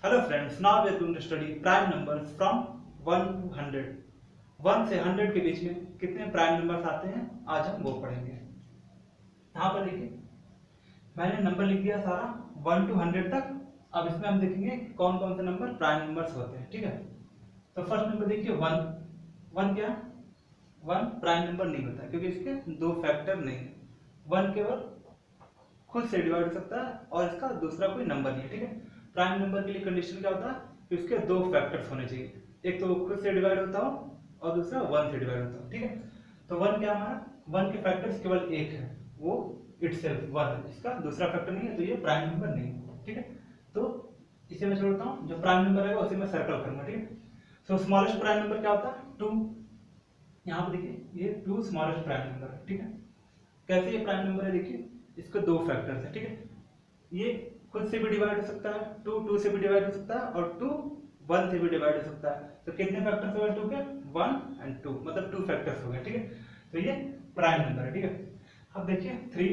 Hello friends, now we are going to study prime numbers from 1 to 100. 1 से 100 के बीच में कितने प्राइम नंबर्स आते हैं आज हम वो पढ़ेंगे। यहाँ पर देखिए मैंने नंबर लिख दिया सारा 1 to 100 तक। अब इसमें हम देखेंगे कौन कौन से नंबर प्राइम नंबर्स होते हैं, ठीक है। तो फर्स्ट नंबर देखिए 1। 1 क्या? 1 प्राइम नंबर नहीं होता क्योंकि इसके दो फैक्टर नहीं है। 1 केवल खुद से डिवाइड हो सकता है और इसका दूसरा कोई नंबर नहीं है, ठीक है। प्राइम नंबर के लिए कंडीशन क्या होता है कि उसके दो फैक्टर्स होने चाहिए, एक तो वो खुद से डिवाइड होता हो और दूसरा 1 से डिवाइड होता हो, ठीक है। तो 1 क्या हमारा 1 के फैक्टर्स केवल एक है, वो इटसेल्फ 1 है, इसका दूसरा फैक्टर नहीं है, तो ये प्राइम नंबर नहीं है, ठीक है। तो इसे मैं छोड़ता हूँ, जो प्राइम नंबर है उसे मैं सर्कल करूंगा, ठीक है। सो स्मॉलेस्ट प्राइम नंबर क्या होता है 2। यहाँ पे देखिए ये 2 स्मॉलेस्ट प्राइम नंबर है, ठीक है। कैसे ये प्राइम नंबर है देखिए, इसके दो फैक्टर्स है, ठीक है। ये खुद से भी डिवाइड हो सकता है, 2 से भी डिवाइड हो सकता है और 2 1 से भी डिवाइड हो सकता है। तो कितने फैक्टर्स हो गए 2 के? 1 और 2, मतलब 2 फैक्टर्स हो गए, ठीक है। तो ये प्राइम नंबर है, ठीक है। अब देखिए 3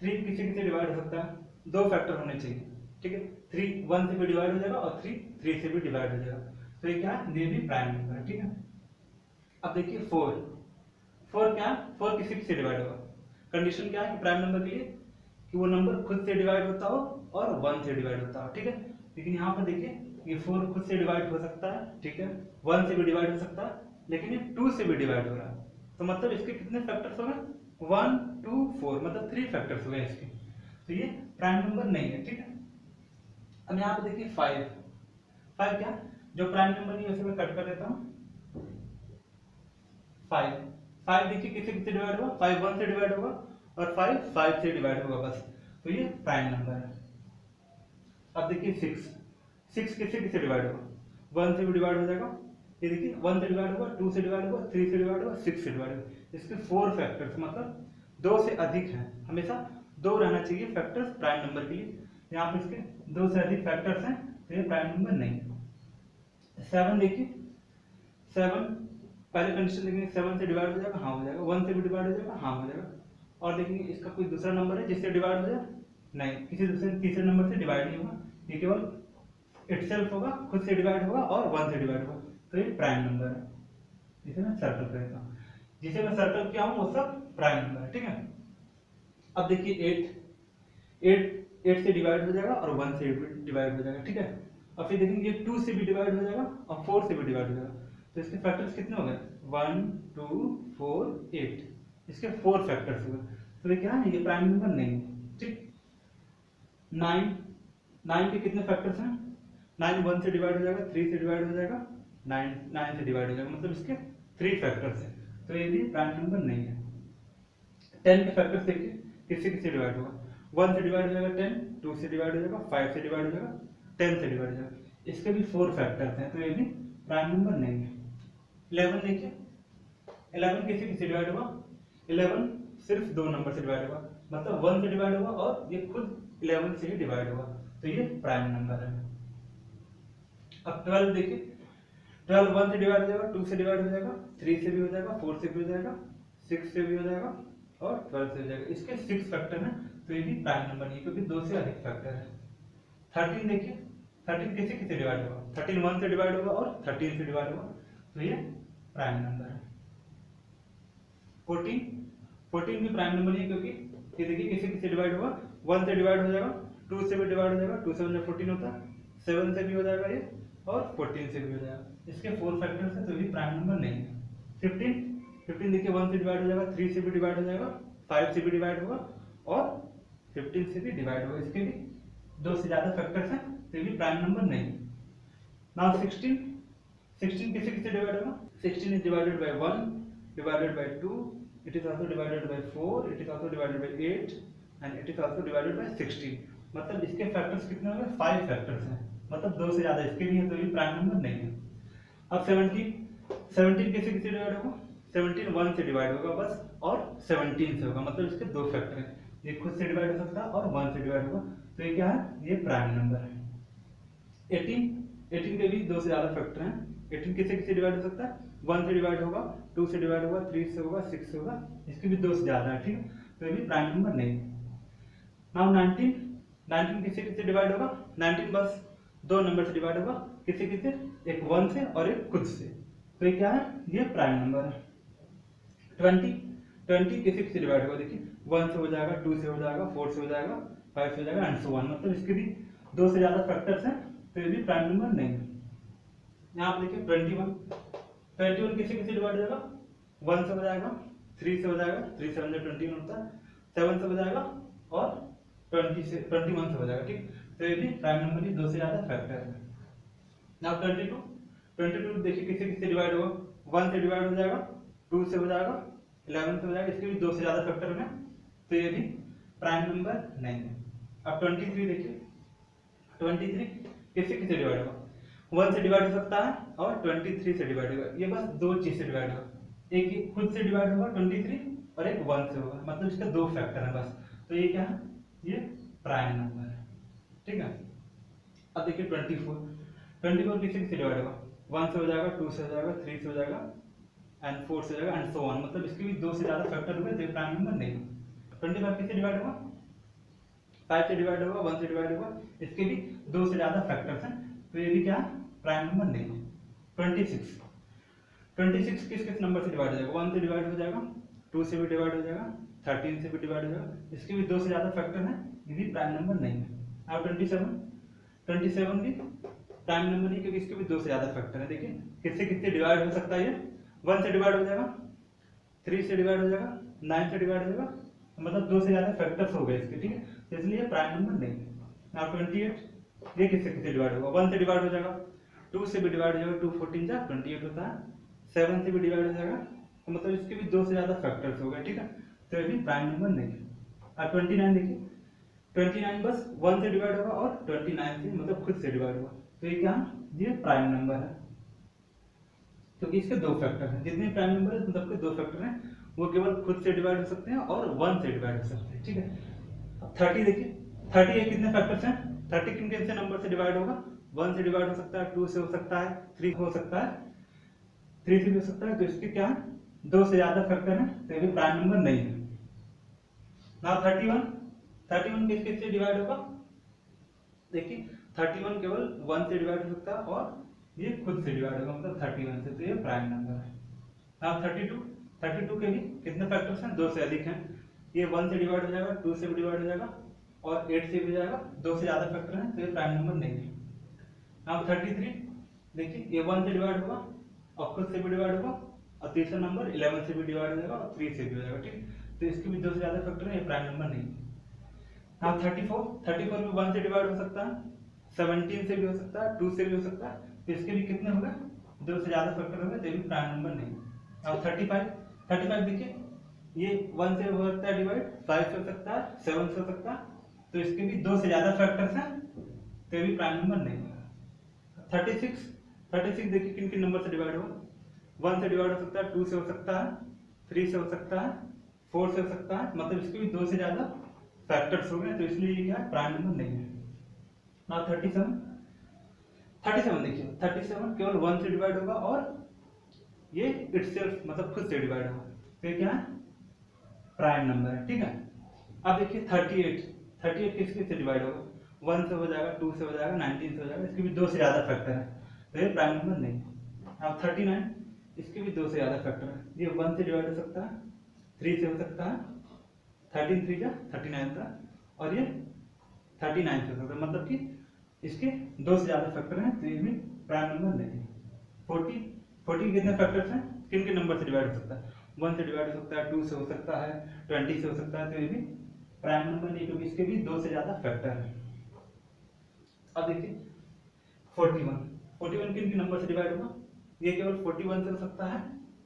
किसी किसी डिवाइड हो सकता है, दो फैक्टर होने चाहिए, ठीक है। 3 1 से भी डिवाइड हो जाएगा और 3 से भी डिवाइड हो जाएगा, तो ये क्या है, ये भी प्राइम नंबर है, ठीक है। अब देखिए 4 क्या? 4 किसी से डिवाइड होगा। कंडीशन क्या है कि प्राइम नंबर के लिए कि वो नंबर खुद से डिवाइड होता हो और 1 से डिवाइड होता हो, ठीक है। लेकिन यहाँ पर देखिए ये 4 खुद से डिवाइड हो सकता है, ठीक है, 1 से भी डिवाइड हो सकता है, लेकिन ये 2 से भी डिवाइड हो रहा है। तो मतलब इसके कितने फैक्टर्स हो गए? 1 2 4, मतलब 3 फैक्टर्स हो गए इसके। तो ये प्राइम नंबर नहीं है, ठीक है। अब यहाँ पे देखिए 5 क्या? जो प्राइम नंबर नहीं है उसे मैं कट कर देता हूँ। 5 देखिए किससे किससे डिवाइड होगा? 5 1 से डिवाइड होगा और 5 से डिवाइड होगा बस, तो ये प्राइम नंबर है। अब देखिए 6 किससे किससे डिवाइड होगा? 1 से भी डिवाइड हो जाएगा, ये देखिए 1 से डिवाइड होगा, 2 से डिवाइड होगा, 3 से डिवाइड होगा, 6 से डिवाइड होगा। इसके 4 फैक्टर्स, मतलब 2 से अधिक हैं, हमेशा 2 रहना चाहिए फैक्टर्स प्राइम नंबर के लिए। यहाँ पे इसके 2 से अधिक फैक्टर्स हैं, तो ये प्राइम नंबर नहीं है। 7 देखिए 7 पहले कंडीशन देखेंगे, 7 से डिवाइड हो जाएगा, हाँ हो जाएगा, 1 से भी डिवाइड हो जाएगा, हाँ हो जाएगा। और देखेंगे इसका कोई दूसरा नंबर है जिससे डिवाइड हो जाए? नहीं, किसी दूसरे तीसरे नंबर से डिवाइड नहीं होगा, ये केवल इटसेल्फ होगा, खुद से डिवाइड होगा और 1 से डिवाइड होगा, तो ये प्राइम नंबर है। जिसे मैं सर्कल कर देता हूँ, जिसे मैं सर्कल किया हूँ वो सब प्राइम नंबर है, ठीक है। अब देखिए 8 से डिवाइड हो जाएगा और 1 से डिवाइड हो जाएगा, ठीक है। और फिर देखेंगे 2 से भी डिवाइड हो जाएगा और 4 से भी डिवाइड हो जाएगा, तो इसके फैक्टर्स कितने हो गए? 1 2 4 8, इसके 4 फैक्टर्स हो गए, तो ये क्या है, ये प्राइम नंबर नहीं है, ठीक। 9 के कितने फैक्टर्स हैं? 9 1 से डिवाइड हो जाएगा, 3 से डिवाइड हो जाएगा, 9 से डिवाइड हो जाएगा, मतलब इसके 3 फैक्टर्स हैं, तो ये भी प्राइम नंबर नहीं है। 10 के फैक्टर्स देखिए किससे किससे डिवाइड होगा? 1 से डिवाइड हो जाएगा 10, 2 से डिवाइड हो जाएगा, 5 से डिवाइड हो जाएगा, 10 से डिवाइड हो जाएगा, इसके भी 4 फैक्टर्स हैं, तो ये भी प्राइम नंबर नहीं है। 11 देखिए 11 किससे किससे डिवाइड होगा? 11 सिर्फ दो नंबर से डिवाइड होगा, मतलब 1 से डिवाइड होगा और ये खुद 11 से ही डिवाइड होगा, तो ये प्राइम नंबर है। अब 12 देखिए 12 1 से डिवाइड हो जाएगा, 2 से डिवाइड हो जाएगा, 3 से भी हो जाएगा, 4 से भी हो जाएगा, 6 से भी हो जाएगा और 12 से हो जाएगा, इसके 6 फैक्टर हैं, तो ये भी प्राइम नंबर नहीं है क्योंकि 2 से अधिक फैक्टर है। 13 देखिए 13 किससे किससे डिवाइड होगा? 13 1 से डिवाइड होगा और 13 से डिवाइड होगा, तो ये प्राइम नंबर है। 14 भी प्राइम नंबर नहीं है क्योंकि ये देखिए किससे किससे डिवाइड होगा? 1 से डिवाइड हो जाएगा, 2 से भी डिवाइड हो जाएगा, 2 से 14 होता है, 7 से भी हो जाएगा ये और 14 से भी हो जाएगा, इसके 4 फैक्टर्स हैं, तो ये प्राइम नंबर नहीं है। 15 देखिए 1 से डिवाइड हो जाएगा, 3 से भी डिवाइड हो जाएगा, 5 से भी डिवाइड होगा और 15 से भी डिवाइड होगा, इसके भी 2 से ज्यादा फैक्टर्स हैं, तो ये भी प्राइम नंबर नहीं है। नाउ 16 किससे किससे डिवाइड होगा? 16 is divided by 1, divided by 2, it is also divided by 4, it is also divided by 8 and it is also divided by 16, मतलब इसके फैक्टर्स कितने होंगे? 5 फैक्टर्स हैं, मतलब 2 से ज्यादा इसके भी हैं, तो ये प्राइम नंबर नहीं है। अब 17 किससे किससे डिवाइड होगा? 17 1 से डिवाइड होगा बस और 17 से होगा, मतलब इसके 2 फैक्टर हैं, ये खुद से डिवाइड हो सकता है और 1 से डिवाइड होगा, तो ये क्या है, ये प्राइम नंबर है। 18 के भी 2 से ज्यादा फैक्टर हैं, 18 किससे किससे डिवाइड हो सकता है? 1 से डिवाइड होगा, 2 से डिवाइड होगा, 3 से होगा, 6 से होगा, इसके भी 2 से ज्यादा है, ठीक है, तो ये भी प्राइम नंबर नहीं है। नाउ 19 किससे किससे डिवाइड होगा? 19 बस दो नंबर से डिवाइड होगा, किसी किसी, एक 1 से और एक खुद से, तो ये क्या है, ये प्राइम नंबर है। 20 किसी किसी डिवाइड होगा, देखिए 1 से हो जाएगा, 2 से हो जाएगा, 4 से हो जाएगा, 5 से हो जाएगा एंड सो ऑन, मतलब इसके भी दो से ज्यादा फैक्टर्स हैं, तो ये भी प्राइम नंबर नहीं है। यहाँ आप देखिए 21 किसी किसी डिवाइड हो जाएगा, 1 से हो जाएगा, 3 से हो जाएगा, 3 7 21 होता है, 7 से हो जाएगा और 21 से हो जाएगा, ठीक। तो ये भी प्राइम नंबर की दो से ज्यादा फैक्टर है। नाउ 22 देखिए किसी किसी डिवाइड होगा, 1 से डिवाइड हो जाएगा, 2 से हो जाएगा, 11 से हो जाएगा, इसके भी दो से ज्यादा फैक्टर में, तो ये भी प्राइम नंबर नहीं है। अब 23 देखिए, 23 किसी किसी डिवाइड होगा, 1 से डिवाइड हो सकता है और 23 से डिवाइड होगा, ये बस दो चीज से डिवाइड होगा, एक ही खुद से डिवाइड होगा 23 और एक 1 से होगा, मतलब इसके दो फैक्टर है बस, तो ये क्या है, ये प्राइम नंबर है, ठीक है। अब देखिए 24 किसी किसी डिवाइड होगा, 1 से हो जाएगा, 2 से हो जाएगा, 3 से हो जाएगा एंड 4 से हो जाएगा एंड सो ऑन, मतलब इसके भी दो से ज्यादा फैक्टर हुए, तो ये प्राइम नंबर नहीं है। 25 किससे डिवाइड होगा, 5 से डिवाइड होगा, 1 से डिवाइड होगा, इसके भी दो से ज्यादा फैक्टर्स हैं, तो ये भी क्या प्राइम नंबर नहीं है। 26 किस किस नंबर से डिवाइड हो जाएगा, 1 से डिवाइड हो जाएगा, 2 से भी डिवाइड हो जाएगा, 13 से भी डिवाइड हो जाएगा, इसके भी दो से ज्यादा फैक्टर हैं, ये भी प्राइम नंबर नहीं है। अब 27 भी प्राइम नंबर नहीं, क्योंकि इसके भी दो से ज्यादा फैक्टर है, देखिए किससे किससे डिवाइड हो सकता है, ये 1 से डिवाइड हो जाएगा, 3 से डिवाइड हो जाएगा, 9 से डिवाइड हो जाएगा, मतलब दो से ज्यादा फैक्टर्स हो गए इसके, ठीक है, तो इसलिए प्राइम नंबर नहीं है। नाउ 28 ये किससे किससे डिवाइड होगा, 1 से डिवाइड हो जाएगा, 2 से भी डिवाइड हो जाएगा, 2 14 जा 28 होता है, 7 से भी डिवाइड हो जाएगा, तो मतलब इसके भी दो से ज्यादा फैक्टर्स हो गए, ठीक है, तो ये भी प्राइम नंबर नहीं है। अब 29 देखिए, 29 बस 1 से डिवाइड होगा और 29 से मतलब खुद से डिवाइड होगा, तो ये क्या, ये प्राइम नंबर है, क्योंकि इसके दो फैक्टर हैं, जितने प्राइम नंबर है मतलब के दो फैक्टर हैं, वो केवल खुद से डिवाइड हो सकते हैं और 1 से डिवाइड हो सकते हैं, ठीक है। अब 30 देखिए, 30 ये कितने फैक्टर्स हैं, 30 किन किन से नंबर से डिवाइड होगा, 1 से डिवाइड हो सकता है, 2 से हो सकता है, 3 हो सकता है, 3 से भी हो सकता है, तो इसके क्या है, दो से ज्यादा फैक्टर है, तो ये भी प्राइम नंबर नहीं है। नाउ 31 किस किस से डिवाइड होगा, देखिए 31 केवल 1 से डिवाइड हो सकता है और ये खुद से डिवाइड होगा, मतलब 31 से, तो ये प्राइम नंबर है। नाउ 32 के भी कितने फैक्टर्स हैं, दो से अधिक हैं, ये 1 से डिवाइड हो जाएगा, 2 से भी डिवाइड हो जाएगा और 8 से भी हो जाएगा, दो से ज्यादा फैक्टर हैं, तो ये प्राइम नंबर नहीं है। नाउ 33 देखिए, ये 1 से डिवाइड होगा और खुद से भी डिवाइड होगा और तीसरा नंबर 11 से भी डिवाइड हो जाएगा और 3 से भी हो जाएगा, ठीक, तो इसके भी दो से ज्यादा फैक्टर है, ये प्राइम नंबर नहीं है। नाउ 34 भी 1 से डिवाइड हो सकता है, 17 से भी हो सकता है, 2 से भी हो सकता है, तो इसके भी कितने होंगे, दो से ज्यादा फैक्टर होंगे, तो ये भी प्राइम नंबर नहीं है। अब 35 देखिए, ये 1 से हो सकता है डिवाइड, 5 से हो सकता है, 7 से हो सकता है, तो इसके भी दो से ज्यादा फैक्टर्स हैं, तो ये भी प्राइम नंबर नहीं है। 36 देखिए किन किन नंबर से डिवाइड होगा, 1 से डिवाइड हो सकता है, 2 से हो सकता है, 3 से हो सकता है, 4 से हो सकता है, मतलब इसके भी दो से ज्यादा फैक्टर्स हो गए, तो इसलिए ये क्या प्राइम नंबर नहीं है। नाउ 37 देखिए, 37 केवल 1 से डिवाइड होगा और ये इटसेल्फ मतलब खुद से डिवाइड होगा, तो ये क्या है, प्राइम नंबर है, ठीक है। अब देखिए 38 किस किस से डिवाइड होगा, 1 से हो जाएगा, 2 से हो जाएगा, 19 से हो जाएगा, इसके भी दो से ज्यादा फैक्टर है, तो ये प्राइम नंबर नहीं है। अब 39 इसके भी दो से ज्यादा फैक्टर है, ये 1 से डिवाइड हो सकता है, 3 से हो सकता है, 13 3 जा 39 था और ये 39 से हो सकता है, मतलब कि इसके दो से ज्यादा फैक्टर हैं, तो ये भी प्राइम नंबर नहीं है। 40 कितने फैक्टर्स हैं, किन किन नंबर से डिवाइड हो सकता है, 1 से डिवाइड हो सकता है, 2 से हो सकता है, 20 से हो सकता है, तो ये भी प्राइम नंबर नहीं, क्योंकि इसके भी दो से ज्यादा फैक्टर है। अब देखिए 41 किन किन नंबर से डिवाइड होगा, ये केवल 41 से हो सकता है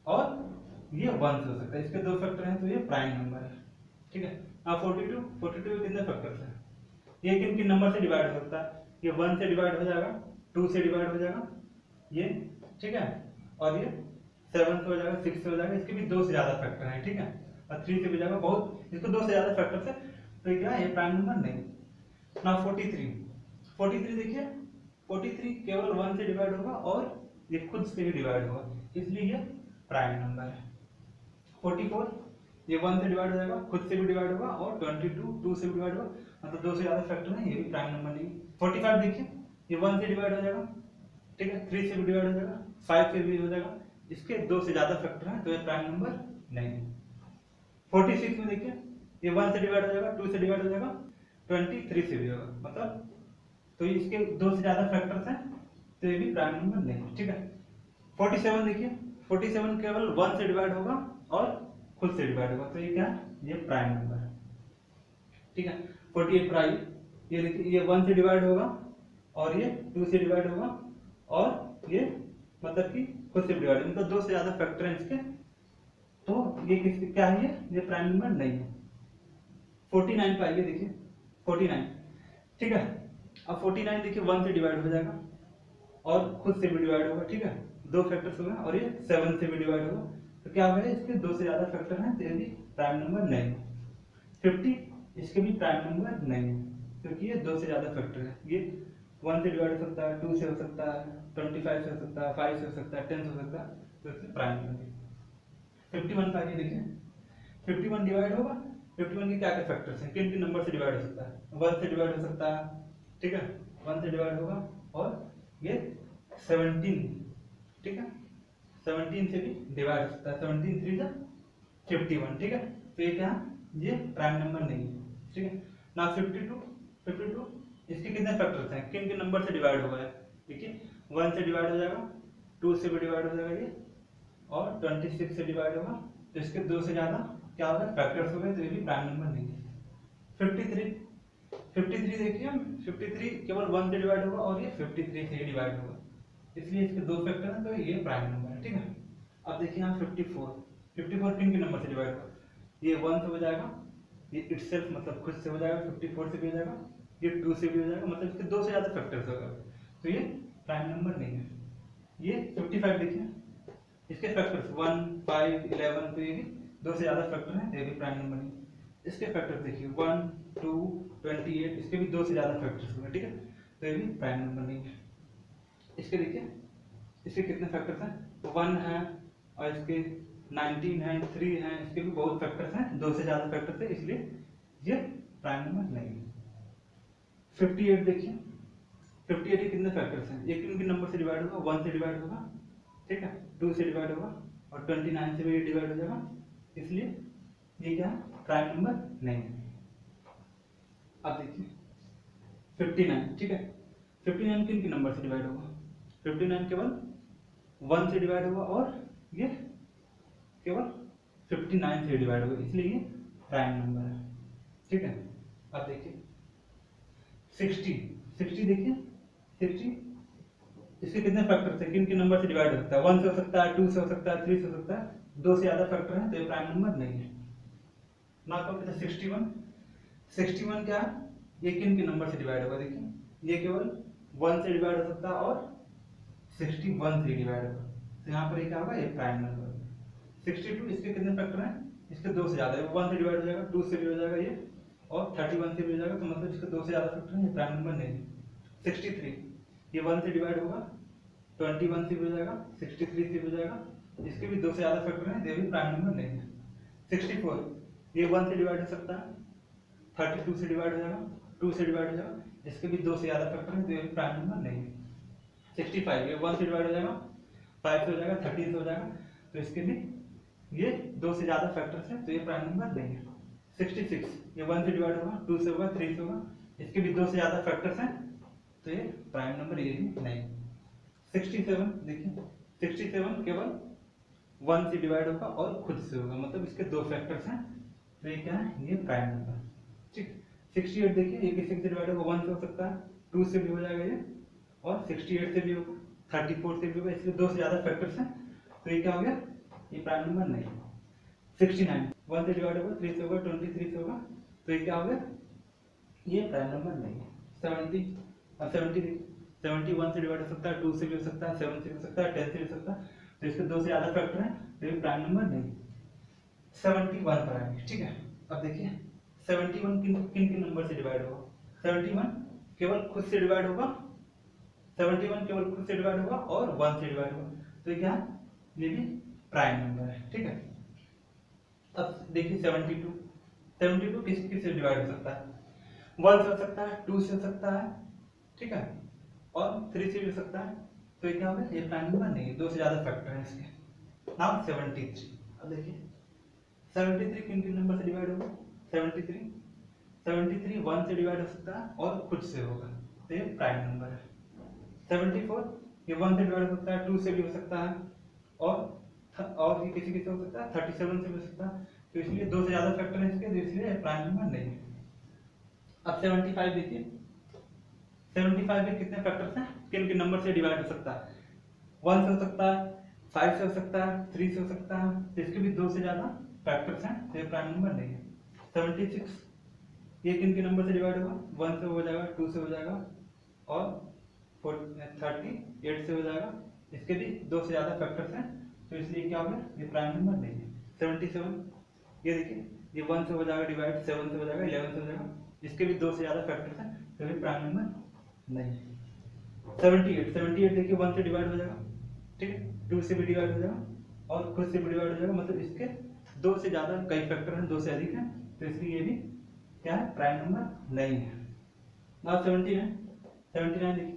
और ये 1 से हो सकता है, इसके दो फैक्टर हैं, तो ये प्राइम नंबर है, ठीक है। अब 42 में कितने फैक्टर्स हैं, ये किन किन नंबर से डिवाइड हो सकता है, ये 1 से डिवाइड हो जाएगा, 2 से डिवाइड हो जाएगा, ये ठीक है, और ये 7 से हो जाएगा, 6 से हो जाएगा, इसके भी दो से ज्यादा फैक्टर हैं, ठीक है, और 3 से भी जाएगा, बहुत इसको दो से ज्यादा फैक्टर है, तो क्या है, ये प्राइम नंबर नहीं। ना 43 देखिए, 43 केवल 1 से डिवाइड होगा और ये खुद से भी डिवाइड होगा, इसलिए ये प्राइम नंबर है। 44 ये 1 से डिवाइड हो जाएगा, खुद से भी डिवाइड होगा और 22 2 से भी डिवाइड होगा, मतलब दो से ज्यादा फैक्टर है, ये भी प्राइम नंबर नहीं। 45 देखिए, ये 1 से डिवाइड हो जाएगा, ठीक है, 3 से भी डिवाइड हो जाएगा, 5 से भी हो जाएगा, इसके 2 से ज्यादा फैक्टर है तो ये प्राइम नंबर नहीं है। 46 में देखिए ये 1 से डिवाइड हो जाएगा, 2 से डिवाइड हो जाएगा, 23 से भी होगा, मतलब तो इसके 2 से ज्यादा फैक्टर्स हैं तो ये भी प्राइम नंबर नहीं है, ठीक है। 47 देखिए 47 केवल 1 से डिवाइड होगा और खुद से डिवाइड होगा तो ये क्या है, ये प्राइम नंबर है, ठीक है। 48 प्राइम, ये देखिए ये 1 से डिवाइड होगा और ये 2 से डिवाइड होगा और ये मतलब कि खुद से डिवाइड, मतलब 2 से ज्यादा फैक्टर हैं इसके, तो ये किसके क्या है, ये प्राइम नंबर नहीं है। 49 पाइए देखिए 49, ठीक है। अब 49 देखिए 1 से डिवाइड हो जाएगा और खुद से भी डिवाइड होगा, ठीक है, 2 फैक्टर्स हो गए और ये 7 से भी डिवाइड होगा तो क्या होगा, इसके 2 से ज्यादा फैक्टर हैं तो ये भी प्राइम नंबर नहीं है। 50 इसके भी प्राइम नंबर नहीं है क्योंकि ये 2 से ज्यादा फैक्टर है, ये 1 से डिवाइड हो सकता है, 2 से हो सकता है, 25 से हो सकता है, 5 से हो सकता है, 10 से हो सकता है, तो इससे प्राइम नंबर। 51 का ये देखिए 51 डिवाइड होगा, 51 के क्या क्या फैक्टर्स हैं, किन किन नंबर से डिवाइड हो सकता है, 1 से डिवाइड हो सकता है, ठीक है, 1 से डिवाइड होगा और ये 17, ठीक है, 17 से भी डिवाइड हो सकता है, 17 3 जा 51, ठीक है, तो ये क्या, ये प्राइम नंबर नहीं है, ठीक है ना। 52 इसके कितने फैक्टर्स हैं, किन किन नंबर से डिवाइड होगा, देखिए 1 से डिवाइड हो जाएगा, 2 से भी डिवाइड हो जाएगा ये और 26 से डिवाइड होगा तो इसके 2 से ज्यादा क्या होगा फैक्टर्स हो गए तो ये भी प्राइम नंबर नहीं है। 53 देखिए 53 केवल 1 से डिवाइड होगा और ये 53 से डिवाइड होगा, इसलिए इसके 2 फैक्टर हैं तो ये प्राइम नंबर है, ठीक है। अब देखिए यहाँ 54 किन के नंबर से डिवाइड होगा, ये 1 से हो जाएगा, ये इटसेल्फ मतलब खुद से हो जाएगा, 54 से भी हो जाएगा, ये 2 से भी हो जाएगा, मतलब इसके 2 से ज्यादा फैक्टर्स होगा तो ये प्राइम नंबर नहीं है। ये 55 देखिए इसके फैक्टर्स 1 5 11 तो ये भी 2 से ज्यादा फैक्टर हैं, ये भी प्राइम नंबर नहीं। इसके फैक्टर्स देखिए 1 2 28 इसके भी 2 से ज्यादा फैक्टर्स होंगे, ठीक है, तो ये भी प्राइम नंबर नहीं है। इसके देखिए इसके कितने फैक्टर्स हैं, 1 है और इसके 19 है, 3 है, इसके भी बहुत फैक्टर्स हैं, 2 से ज्यादा फैक्टर्स है, इसलिए ये प्राइम नंबर नहीं है। 58 देखिए 58 के कितने फैक्टर्स हैं, ये किन नंबर से डिवाइड होगा, 1 से डिवाइड होगा, ठीक है, 2 से डिवाइड होगा और 29 से भी डिवाइड हो जाएगा, इसलिए ये क्या है, प्राइम नंबर नहीं है। अब देखिए 59, ठीक है, 59 किन किन नंबर से डिवाइड होगा, 59 केवल 1 से डिवाइड होगा और ये केवल 59 से डिवाइड होगा, इसलिए ये प्राइम नंबर है, ठीक है। अब देखिए 60 देखिए 60 इसके कितने फैक्टर्स हैं, किन किन नंबर से डिवाइड हो सकता है, 1 से हो सकता है, 2 से हो सकता है, 3 से हो सकता है, 2 से ज्यादा फैक्टर हैं तो ये प्राइम नंबर नहीं है ना। तो 61 क्या है, ये किन किन नंबर से डिवाइड होगा, देखिए ये केवल 1 से डिवाइड हो सकता है और 61 से डिवाइड होगा तो यहाँ पर ये क्या होगा, ये प्राइम नंबर। 62 इसके कितने फैक्टर हैं, इसके 2 से ज्यादा है, 1 से डिवाइड हो जाएगा, 2 से भी हो जाएगा ये और 31 से भी हो जाएगा तो मतलब इसके 2 से ज्यादा फैक्टर हैं, ये प्राइम नंबर नहीं है। 63 ये 1 से डिवाइड होगा, 21 से भी हो जाएगा, 63 से भी हो जाएगा, इसके भी 2 से ज्यादा फैक्टर हैं, ये भी प्राइम नंबर नहीं है। 64 ये 1 से डिवाइड हो सकता है, 32 से डिवाइड हो जाएगा, 2 से डिवाइड हो जाएगा, इसके भी 2 से ज्यादा फैक्टर हैं तो ये भी प्राइम नंबर नहीं है। 65 ये 1 से डिवाइड हो जाएगा, 5 से हो जाएगा, 13 से हो जाएगा तो इसके भी ये 2 से ज्यादा फैक्टर्स हैं तो ये प्राइम नंबर नहीं है। 66 ये 1 से डिवाइड होगा, 2 से होगा, 3 से होगा, इसके भी 2 से ज्यादा फैक्टर्स हैं तो ये प्राइम नंबर ये भी नहीं। 67 देखिए 67 केवल 1 से डिवाइड होगा और खुद से होगा, मतलब इसके 2 फैक्टर्स हैं तो ये क्या है, ये प्राइम नंबर, ठीक। 68 देखिए ये किसी से डिवाइड होगा, 1 से हो सकता है, 2 से भी हो जाएगा ये और 68 से भी होगा, 34 से भी होगा, इसलिए 2 से ज्यादा फैक्टर्स हैं तो ये क्या हो गया, ये प्राइम नंबर नहीं। 69 1 से डिवाइड होगा, 3 से होगा, 23 से होगा तो ये क्या हो गया, ये प्राइम नंबर नहीं है। 70 अब 70 1 से डिवाइड हो सकता है, 2 से भी हो सकता है, 7 से भी हो सकता है, 10 से भी हो सकता है तो इसके 2 से ज्यादा फैक्टर हैं तो ये प्राइम नंबर नहीं। 71 प्राइम, ठीक है। अब देखिए 71 किन किन नंबर से डिवाइड होगा, 71 केवल खुद से डिवाइड होगा, 71 केवल खुद से डिवाइड होगा और 1 से डिवाइड होगा तो ये क्या है, ये भी प्राइम नंबर है, ठीक है। अब देखिए 72 किस से डिवाइड हो सकता है, 1 से हो सकता है, 2 से हो सकता है, ठीक है, और 3 से भी हो सकता है, तो ये क्या होगा, ये प्राइम नंबर नहीं है, 2 से ज्यादा फैक्टर है इसके। नाउ 73, अब देखिए 73 किन किन नंबर से डिवाइड होगा, 73 1 से डिवाइड हो सकता है और खुद से होगा, तो ये प्राइम नंबर है। 74 ये 1 से डिवाइड हो सकता है, 2 से भी हो सकता है, और ये किसी किसी हो सकता है, 37 से भी हो सकता है, तो इसलिए 2 से ज्यादा फैक्टर है इसके, तो इसलिए प्राइम नंबर नहीं है। अब 75 देखिए, 75 में कितने फैक्टर्स हैं, किन किन नंबर से डिवाइड हो सकता है, 1 से हो सकता है, 5 से हो सकता है, 3 से हो सकता है, तो इसके भी 2 से ज्यादा फैक्टर्स हैं, तो ये प्राइम नंबर नहीं है। 76 ये किन किन नंबर से डिवाइड होगा, 1 से हो जाएगा, 2 से हो जाएगा और 38 से हो जाएगा, इसके भी 2 से ज्यादा फैक्टर्स हैं, तो इसलिए क्या होगा, ये प्राइम नंबर नहीं है। 77 ये देखिए, ये 1 से हो जाएगा डिवाइड, 7 से हो जाएगा, 11 से हो जाएगा, इसके भी 2 से ज्यादा फैक्टर्स हैं, तो ये प्राइम नंबर नहीं है। 78 देखिए 1 से डिवाइड हो जाएगा, ठीक है, 2 से भी डिवाइड हो जाएगा और खुद से भी डिवाइड हो जाएगा, मतलब इसके 2 से ज्यादा कई फैक्टर हैं, 2 से अधिक हैं, तो इसलिए ये भी क्या है, प्राइम नंबर नहीं है। नाउ 79 देखिए,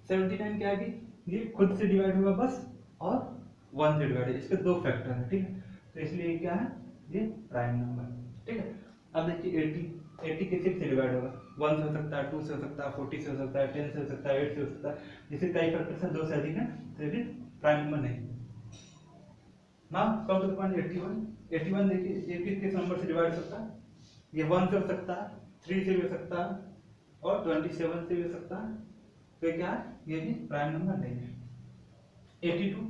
79 क्या है कि ये खुद से डिवाइड होगा बस और 1 से डिवाइड है, इसके 2 फैक्टर हैं, ठीक है, तो इसलिए ये क्या है, ये प्राइम नंबर, ठीक है। अब देखिए 80 किसी से डिवाइड होगा, 1 से हो सकता है, 2 से हो सकता है, 40 से हो सकता है, 10 से हो सकता है, 8 से हो सकता है, जिससे कई फैक्टर्स हैं, 2 से अधिक हैं, तो ये भी प्राइम नंबर नहीं। Now come to the point 81 देखिए, ये किस नंबर से डिवाइड हो सकता है, ये 1 से हो सकता है, 3 से भी हो सकता है और 27 से भी हो सकता है, तो क्या है, ये भी प्राइम नंबर नहीं है। 82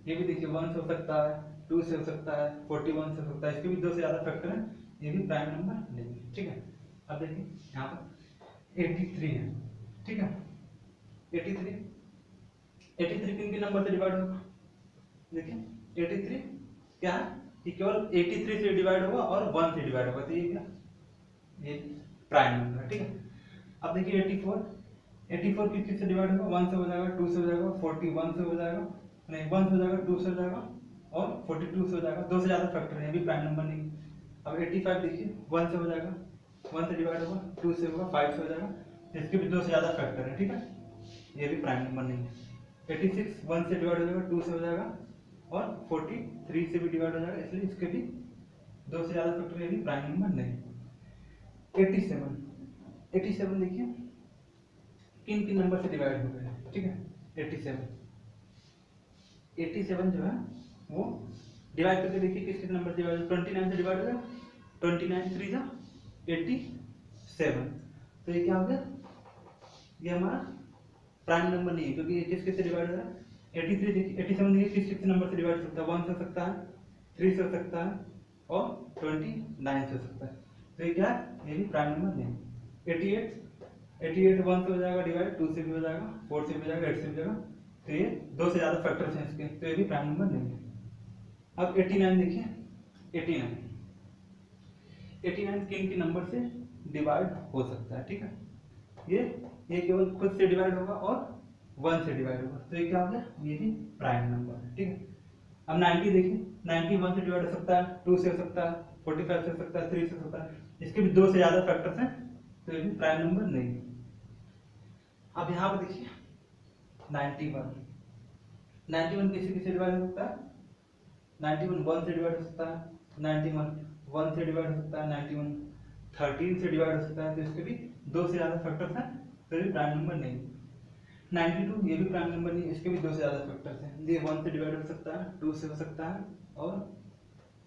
ये भी देखिए 1 से हो सकता है, 2 से हो सकता है, 41 से हो सकता है, इसके भी 2 से ज्यादा फैक्टर हैं, ये भी प्राइम नंबर नहीं है, ठीक है। अब देखिए यहाँ पर 83 है, ठीक है, 83 किन किन नंबर से डिवाइड होगा, देखिए 83 क्या है कि केवल 83 से डिवाइड होगा और 1 से डिवाइड होगा, तो ये क्या, ये प्राइम नंबर है, ठीक है। अब देखिए 84 किस से डिवाइड होगा, 1 से हो जाएगा, 2 से हो जाएगा, 41 से हो जाएगा, नहीं 1 से हो जाएगा, 2 से हो जाएगा और 42 से हो जाएगा, 2 से ज्यादा फैक्टर है, ये भी प्राइम नंबर नहीं। अब 85 देखिए 1 से हो जाएगा, 1 से डिवाइड होगा, 2 से होगा, 5 से हो जाएगा, इसके भी 2 से ज्यादा फैक्टर है, ठीक है, ये भी प्राइम नंबर नहीं है। 86 1 से डिवाइड हो जाएगा, 2 से हो जाएगा और 43 से भी डिवाइड हो जाएगा, इसलिए इसके भी 2 से ज्यादा फैक्टर, ये भी प्राइम नंबर नहीं। 87 देखिए किन किन नंबर से डिवाइड हो गए, ठीक है। 87 जो है वो डिवाइड करके देखिए किस किस नंबर से डिवाइड, 29 से डिवाइड हो गया, 29 3 जा 87, तो ये क्या हो गया, ये हमारा प्राइम नंबर नहीं है, क्योंकि ये किस किस से डिवाइड हो रहा है, 83 देखिए 87 देखिए किस किस नंबर से डिवाइड हो सकता है, 1 से हो सकता है, 3 से हो सकता है और 29 से हो सकता है, तो ये क्या है, ये भी प्राइम नंबर नहीं है। 88 1 से हो जाएगा डिवाइड, 2 से भी हो जाएगा, 4 से भी हो जाएगा, 8 से भी हो जाएगा, तो ये 2 से ज्यादा फैक्टर्स हैं इसके, तो ये भी प्राइम नंबर नहीं है। अब 89 देखिए, 89 किन किन नंबर से डिवाइड हो सकता है, ठीक है, ये केवल खुद से डिवाइड होगा और 1 से डिवाइड होगा, तो ये क्या हो गया, ये भी प्राइम नंबर है, ठीक है। अब 90 देखिए, 90 1 से डिवाइड हो सकता है, 2 से हो सकता है, 45 से हो सकता है, 3 से हो सकता है, इसके भी 2 से ज्यादा फैक्टर्स हैं, तो ये भी प्राइम नंबर नहीं है। अब यहाँ पर देखिए 91 किसी किसी डिवाइड हो सकता है, 91 1 से डिवाइड हो सकता है, 91 1 से डिवाइड हो सकता है, 91 13 से डिवाइड हो सकता है, तो इसके भी 2 से ज्यादा फैक्टर्स हैं, तो ये भी प्राइम नंबर नहीं। 92 ये भी प्राइम नंबर नहीं, इसके भी 2 से ज्यादा फैक्टर्स हैं, ये 1 से डिवाइड हो सकता है, 2 से हो सकता है और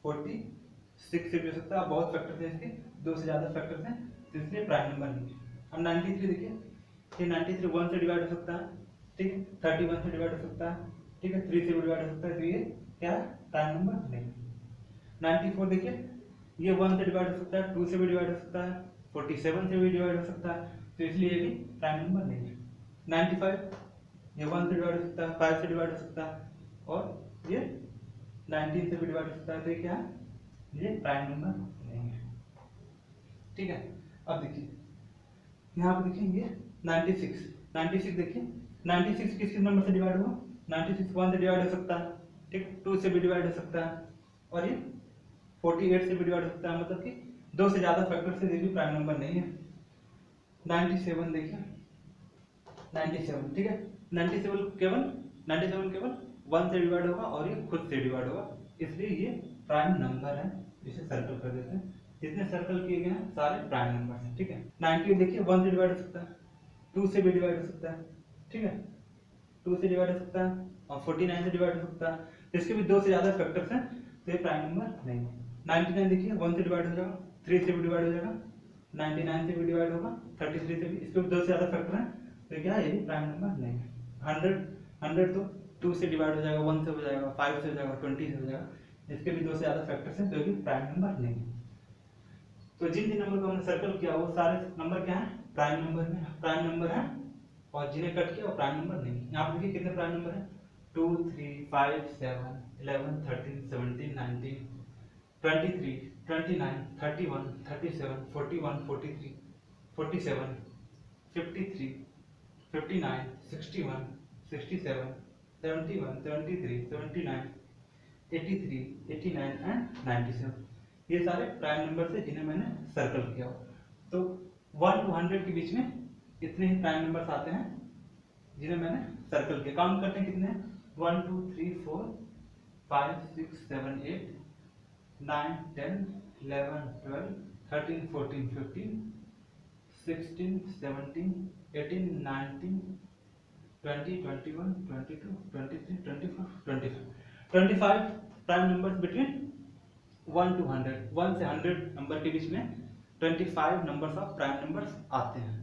46 से भी हो सकता है, बहुत फैक्टर्स हैं इसके, 2 से ज्यादा फैक्टर्स हैं, तो इसलिए प्राइम नंबर नहीं है। अब 93 देखिए, ये 93 1 से डिवाइड हो सकता है, ठीक है, 31 से डिवाइड हो सकता है, ठीक है, 3 से भी डिवाइड हो सकता है, तो ये क्या है, प्राइम नंबर नहीं। 94 देखिए, ये 1 से डिवाइड हो सकता है, 2 से भी डिवाइड हो सकता है, 47 से भी डिवाइड हो सकता है, तो इसलिए ये भी प्राइम नंबर नहीं है। 95 ये 1 से डिवाइड हो सकता है, 5 से डिवाइड हो सकता है और ये 19 से भी डिवाइड हो सकता है, तो ये क्या है, ये प्राइम नंबर नहीं है, ठीक है। अब देखिए यहाँ पे देखिए, ये 96 देखिए, 96 किस किस नंबर से डिवाइड हुआ, 96 1 से डिवाइड हो सकता है, ठीक, 2 से भी डिवाइड हो सकता है और ये 48 से भी डिवाइड हो सकता है, मतलब कि 2 से ज्यादा फैक्टर से, ये भी प्राइम नंबर नहीं है। 97 देखिए, 97, ठीक है। 97 केवल 1 से डिवाइड होगा और ये खुद से डिवाइड होगा, इसलिए ये प्राइम नंबर है, इसे सर्कल कर देते हैं। जितने सर्कल किए गए हैं सारे प्राइम नंबर हैं, ठीक है। 98 देखिए 1 से डिवाइड हो सकता है, 2 से भी डिवाइड हो सकता है, ठीक है, 2 से डिवाइड हो सकता है और 49 से डिवाइड हो सकता है। इसके भी 2 से ज्यादा फैक्टर्स हैं, तो ये प्राइम नंबर नहीं है। 99 देखिए 1 से डिवाइड हो जाएगा, 3 से भी डिवाइड हो जाएगा, 99 से भी डिवाइड होगा, 33 से भी, इसके भी 2 से ज्यादा फैक्टर हैं, तो क्या है, ये भी प्राइम नंबर नहीं है। 100 तो 2 से डिवाइड हो जाएगा, 1 से हो जाएगा, 5 से हो जाएगा, 20 से हो जाएगा, इसके भी 2 से ज्यादा फैक्टर्स हैं, तो ये भी प्राइम नंबर नहीं है। तो जिन जिन नंबर को हमने सर्कल किया वो सारे नंबर क्या है, प्राइम नंबर है, और जिन्हें कट किया वो प्राइम नंबर नहीं है। यहाँ पर देखिए कितने प्राइम नंबर है, 2 3 5 7 11 13 17 19 23 29 31 37 41 43 47 53 59 61 67 71 73 79 83 89 एंड 97, ये सारे प्राइम नंबर है जिन्हें मैंने सर्कल किया हो। तो 1 to 100 के बीच में इतने ही प्राइम नंबर्स आते हैं जिन्हें मैंने सर्कल किया। काउंट करते हैं कितने हैं, 1 2 3 4 5 6 7 8 9 10 11 12 13 14 15 16 17 18 19 20 21 22 23 24 25 25 प्राइम नंबर्स बिटवीन 1 to 100, 1 से 100 नंबर के बीच में 25 नंबर्स ऑफ प्राइम नंबर्स आते हैं।